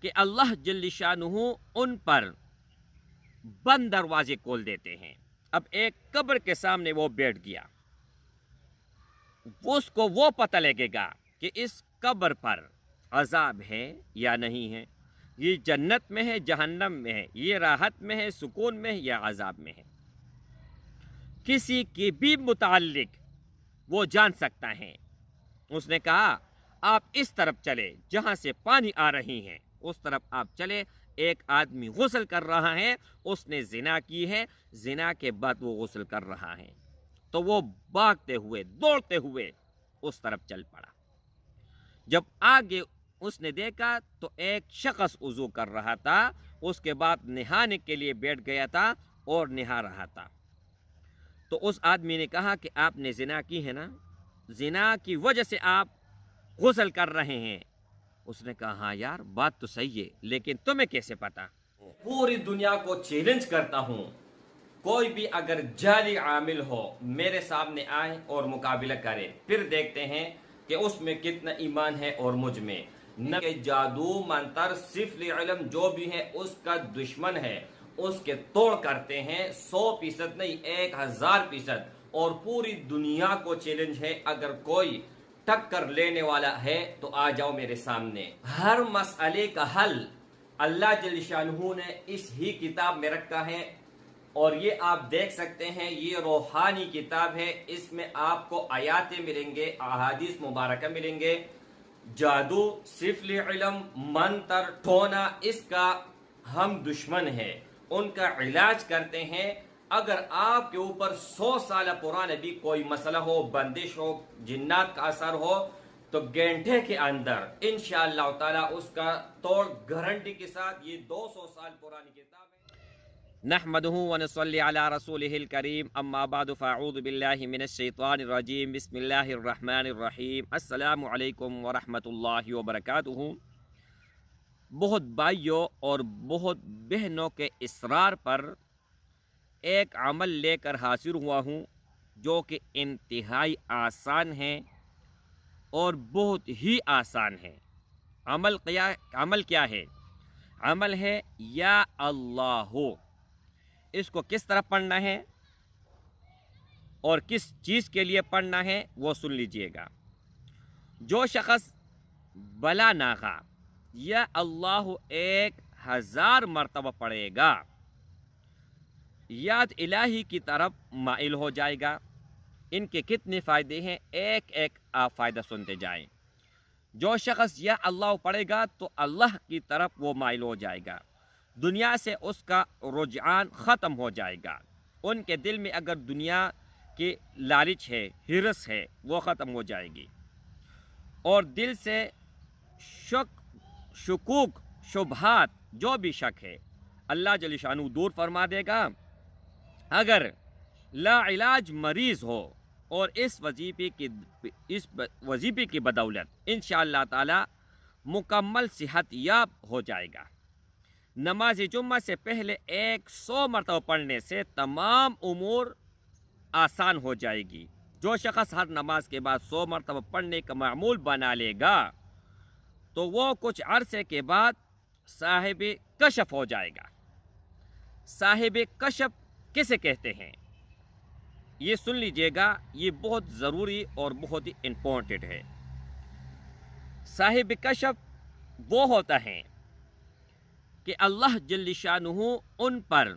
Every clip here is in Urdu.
کہ اللہ جل شانہ ان پر بند دروازے کھول دیتے ہیں۔ اب ایک قبر کے سامنے وہ بیٹھ گیا، اس کو وہ پتہ لگے گا کہ اس قبر پر عذاب ہے یا نہیں ہے، یہ جنت میں ہے، جہنم میں ہے، یہ راحت میں ہے، سکون میں ہے یا عذاب میں ہے۔ کسی کے بھی متعلق وہ جان سکتا ہے۔ اس نے کہا آپ اس طرف چلے جہاں سے پانی آ رہی ہے، اس طرف آپ چلے۔ ایک آدمی غسل کر رہا ہے، اس نے زنا کی ہے، زنا کے بعد وہ غسل کر رہا ہے، تو وہ بھاگتے ہوئے دوڑتے ہوئے اس طرف چل پڑا۔ جب آگے اس نے دیکھا تو ایک شخص وضو کر رہا تھا، اس کے بعد نہانے کے لیے بیٹھ گیا تھا اور نہا رہا تھا۔ تو اس آدمی نے کہا کہ آپ نے زنا کی ہے نا، زنا کی وجہ سے آپ غسل کر رہے ہیں۔ اس نے کہا ہاں یار بات تو صحیح ہے، لیکن تمہیں کیسے پتا؟ پوری دنیا کو چیلنج کرتا ہوں، کوئی بھی اگر جعلی عامل ہو میرے سامنے آئے اور مقابلہ کرے، پھر دیکھتے ہیں کہ اس میں کتنا ایمان ہے اور مجھ میں نہ۔ کہ جادو منتر صفر علم جو بھی ہے اس کا دشمن ہے، اس کے توڑ کرتے ہیں 100% نہیں 1000%۔ اور پوری دنیا کو چیلنج ہے، اگر کوئی ٹکر لینے والا ہے تو آ جاؤ میرے سامنے۔ ہر مسئلے کا حل اللہ جل شانہ نے اس ہی کتاب میں رکھا ہے، اور یہ آپ دیکھ سکتے ہیں یہ روحانی کتاب ہے، اس میں آپ کو آیاتیں ملیں گے، احادیث مبارکہ ملیں گے۔ جادو صفر علم منتر ٹونا اس کا ہم دشمن ہے، ان کا علاج کرتے ہیں۔ اگر آپ کے اوپر 100 سال پرانا بھی کوئی مسئلہ ہو، بندش ہو، جنات کا اثر ہو، تو گھنٹے کے اندر انشاءاللہ تعالی اس کا توڑ گارنٹی کے ساتھ۔ یہ 200 سال پرانی کتاب ہے۔ نحمده ونصلي على رسوله الكريم، اما بعد فاعوذ باللہ من الشیطان الرجیم، بسم اللہ الرحمن الرحیم۔ السلام علیکم ورحمۃ اللہ وبرکاتہ۔ بہت بھائیوں اور بہت بہنوں کے اصرار پر ایک عمل لے کر حاضر ہوا ہوں جو کہ انتہائی آسان ہے اور بہت ہی آسان ہے۔ عمل کیا ہے؟ عمل ہے یا اللہ۔ اس کو کس طرح پڑھنا ہے اور کس چیز کے لیے پڑھنا ہے وہ سن لیجئے گا۔ جو شخص بلا ناغا یا اللہ 1000 مرتبہ پڑھے گا، یاد الہی کی طرف مائل ہو جائے گا۔ ان کے کتنے فائدے ہیں، ایک ایک آپ فائدہ سنتے جائیں۔ جو شخص یا اللہ پڑھے گا تو اللہ کی طرف وہ مائل ہو جائے گا، دنیا سے اس کا رجحان ختم ہو جائے گا۔ ان کے دل میں اگر دنیا کی لالچ ہے، ہرس ہے، وہ ختم ہو جائے گی، اور دل سے شکوک شبہات جو بھی شک ہے اللہ جل شانہ دور فرما دے گا۔ اگر لا علاج مریض ہو اور اس وظیفے کی بدولت انشاءاللہ تعالی مکمل صحت یاب ہو جائے گا۔ نماز جمعہ سے پہلے 100 مرتبہ پڑھنے سے تمام امور آسان ہو جائے گی۔ جو شخص ہر نماز کے بعد 100 مرتبہ پڑھنے کا معمول بنا لے گا تو وہ کچھ عرصے کے بعد صاحب کشف ہو جائے گا۔ صاحب کشف کسے کہتے ہیں یہ سن لیجئے گا، یہ بہت ضروری اور بہت ہی امپورٹنٹ ہے۔ صاحب کشف وہ ہوتا ہے کہ اللہ جل شانہ ان پر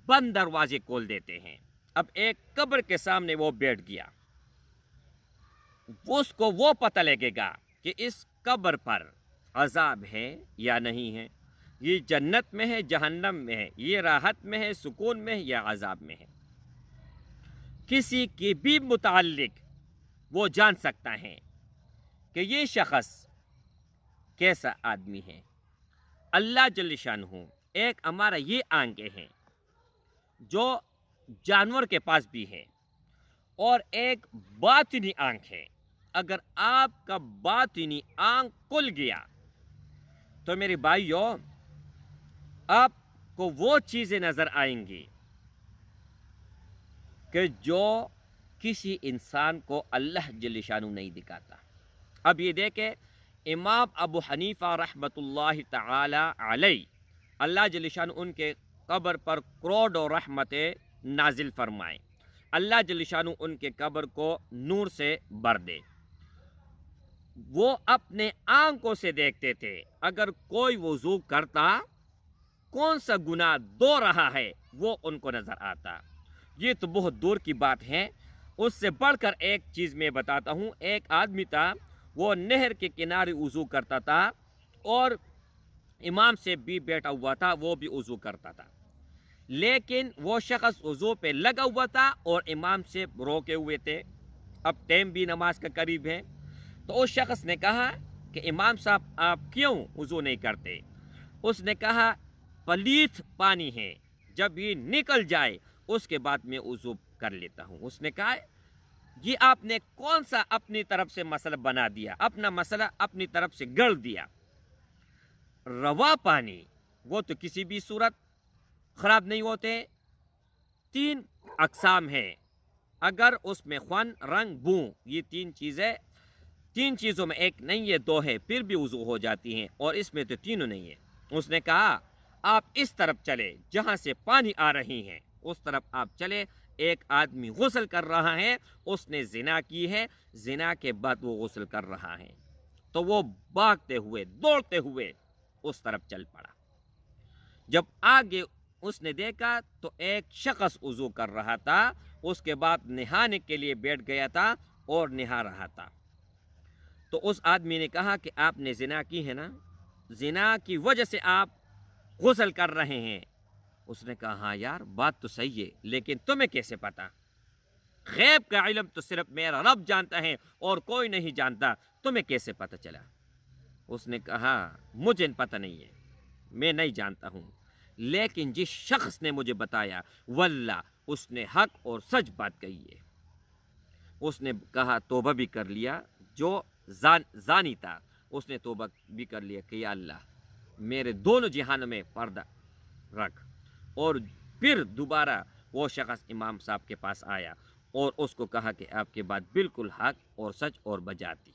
بند دروازے کھول دیتے ہیں۔ اب ایک قبر کے سامنے وہ بیٹھ گیا، اس کو وہ پتہ لگے گا کہ اس قبر پر عذاب ہے یا نہیں ہے، یہ جنت میں ہے، جہنم میں ہے، یہ راحت میں ہے، سکون میں ہے یا عذاب میں ہے۔ کسی کے بھی متعلق وہ جان سکتا ہے کہ یہ شخص کیسا آدمی ہے۔ اللہ جل شانہ ایک ہمارا یہ آنکھیں ہیں جو جانور کے پاس بھی ہے، اور ایک باطنی آنکھ ہے۔ اگر آپ کا باطنی آنکھ کھل گیا تو میرے بھائیوں آپ کو وہ چیزیں نظر آئیں گی کہ جو کسی انسان کو اللہ جل شانہ نہیں دکھاتا۔ اب یہ دیکھیں، امام ابو حنیفہ رحمۃ اللہ تعالی علیہ، اللہ جل شان ان کے قبر پر کروڑوں رحمتیں نازل فرمائیں، اللہ جل شان ان کے قبر کو نور سے بھر دے۔ وہ اپنے آنکھوں سے دیکھتے تھے، اگر کوئی وضو کرتا کون سا گناہ دو رہا ہے وہ ان کو نظر آتا۔ یہ تو بہت دور کی بات ہے۔ اس سے بڑھ کر ایک چیز میں بتاتا ہوں، ایک آدمی تھا، وہ نہر کے کنارے وضو کرتا تھا اور امام سے بھی بیٹھا ہوا تھا، وہ بھی وضو کرتا تھا، لیکن وہ شخص وضو پہ لگا ہوا تھا اور امام سے روکے ہوئے تھے، اب ٹائم بھی نماز کا قریب ہے۔ تو اس شخص نے کہا کہ امام صاحب آپ کیوں وضو نہیں کرتے؟ اس نے کہا پلیت پانی ہے، جب یہ نکل جائے اس کے بعد میں وضو کر لیتا ہوں۔ اس نے کہا یہ آپ نے کون سا اپنی طرف سے مسئلہ بنا دیا، اپنا مسئلہ اپنی طرف سے گڑ دیا۔ روا پانی وہ تو کسی بھی صورت خراب نہیں ہوتے، 3 اقسام ہے، اگر اس میں خون، رنگ، بو، یہ 3 چیزیں، 3 چیزوں میں ایک نہیں ہے 2 ہے، پھر بھی وضو ہو جاتی ہیں، اور اس میں تو تینوں نہیں ہے۔ اس نے کہا آپ اس طرف چلے جہاں سے پانی آ رہی ہیں، اس طرف آپ چلے، ایک آدمی غسل کر رہا ہے، اس نے زنا کی ہے، زنا کے بعد وہ غسل کر رہا ہے، تو وہ بھاگتے ہوئے دوڑتے ہوئے اس طرف چل پڑا۔ جب آگے اس نے دیکھا تو ایک شخص وضو کر رہا تھا، اس کے بعد نہانے کے لیے بیٹھ گیا تھا اور نہا رہا تھا۔ تو اس آدمی نے کہا کہ آپ نے زنا کی ہے نا، زنا کی وجہ سے آپ غسل کر رہے ہیں۔ اس نے کہا ہاں یار بات تو صحیح ہے، لیکن تمہیں کیسے پتا؟ غیب کا علم تو صرف میرا رب جانتا ہے اور کوئی نہیں جانتا، تمہیں کیسے پتہ چلا؟ اس نے کہا مجھے پتہ نہیں ہے، میں نہیں جانتا ہوں، لیکن جس شخص نے مجھے بتایا واللہ اس نے حق اور سچ بات کہی ہے۔ اس نے کہا توبہ بھی کر لیا، جو زانی تھا اس نے توبہ بھی کر لیا کہ یا اللہ میرے دونوں جہانوں میں پردہ رکھ۔ اور پھر دوبارہ وہ شخص امام صاحب کے پاس آیا اور اس کو کہا کہ آپ کے بات بالکل حق اور سچ اور بجاتی،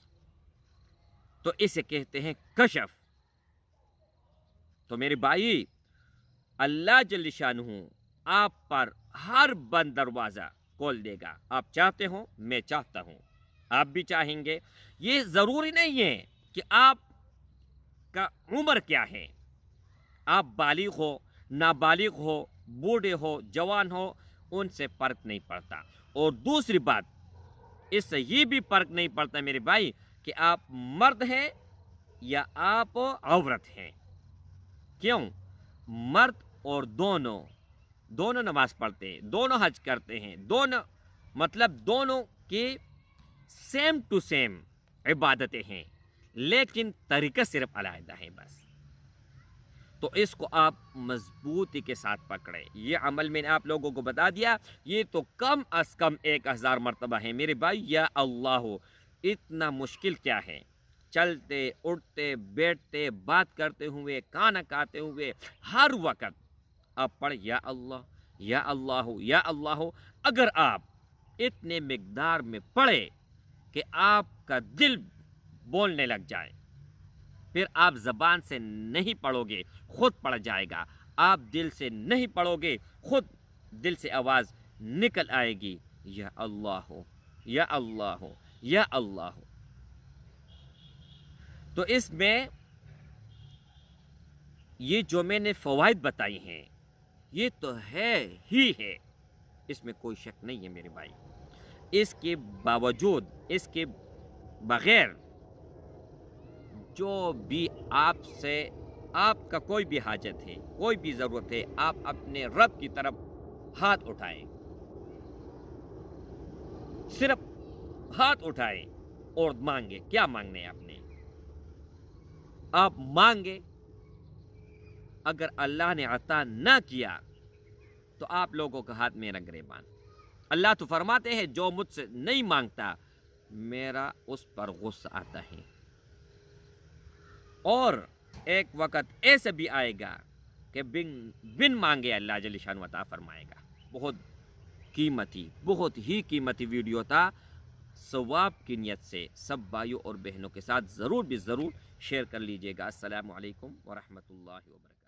تو اسے کہتے ہیں کشف۔ تو میرے بھائی، اللہ جل شانہ آپ پر ہر بند دروازہ کھول دے گا، آپ چاہتے ہو، میں چاہتا ہوں، آپ بھی چاہیں گے۔ یہ ضروری نہیں ہے کہ آپ کا عمر کیا ہے، آپ بالغ ہو، نابالغ ہو، بوڑھے ہو، جوان ہو، ان سے فرق نہیں پڑتا۔ اور دوسری بات، اس سے یہ بھی فرق نہیں پڑتا میرے بھائی کہ آپ مرد ہیں یا آپ عورت ہیں۔ کیوں؟ مرد اور دونوں نماز پڑھتے ہیں، دونوں حج کرتے ہیں، دونوں کی سیم ٹو سیم عبادتیں ہیں، لیکن طریقہ صرف علیحدہ ہے بس۔ تو اس کو آپ مضبوطی کے ساتھ پکڑے۔ یہ عمل میں نے آپ لوگوں کو بتا دیا، یہ تو کم از کم 1000 مرتبہ ہے میرے بھائی۔ یا اللہ، اتنا مشکل کیا ہے؟ چلتے، اٹھتے، بیٹھتے، بات کرتے ہوئے، کھانا کھاتے ہوئے، ہر وقت آپ پڑھ یا اللہ یا اللہ یا اللہ۔ اگر آپ اتنے مقدار میں پڑھے کہ آپ کا دل بولنے لگ جائے، پھر آپ زبان سے نہیں پڑھو گے، خود پڑھ جائے گا۔ آپ دل سے نہیں پڑھو گے، خود دل سے آواز نکل آئے گی، یا اللہ یا اللہ یا اللہ۔ تو اس میں یہ جو میں نے فوائد بتائی ہیں، یہ تو ہے ہی ہے، اس میں کوئی شک نہیں ہے میرے بھائی۔ اس کے باوجود، اس کے بغیر جو بھی آپ کا کوئی بھی حاجت ہے، کوئی بھی ضرورت ہے، آپ اپنے رب کی طرف ہاتھ اٹھائیں، صرف ہاتھ اٹھائیں اور مانگے۔ کیا مانگنے ہے آپ نے؟ آپ مانگے، اگر اللہ نے عطا نہ کیا تو آپ لوگوں کا ہاتھ میرا گریبان۔ اللہ تو فرماتے ہیں جو مجھ سے نہیں مانگتا میرا اس پر غصہ آتا ہے، اور ایک وقت ایسا بھی آئے گا کہ بن مانگے اللہ جل شانہ عطا فرمائے گا۔ بہت ہی قیمتی ویڈیو تھا، ثواب کی نیت سے سب بھائیوں اور بہنوں کے ساتھ ضرور بھی ضرور شیئر کر لیجیے گا۔ السلام علیکم ورحمۃ اللہ وبرکاتہ۔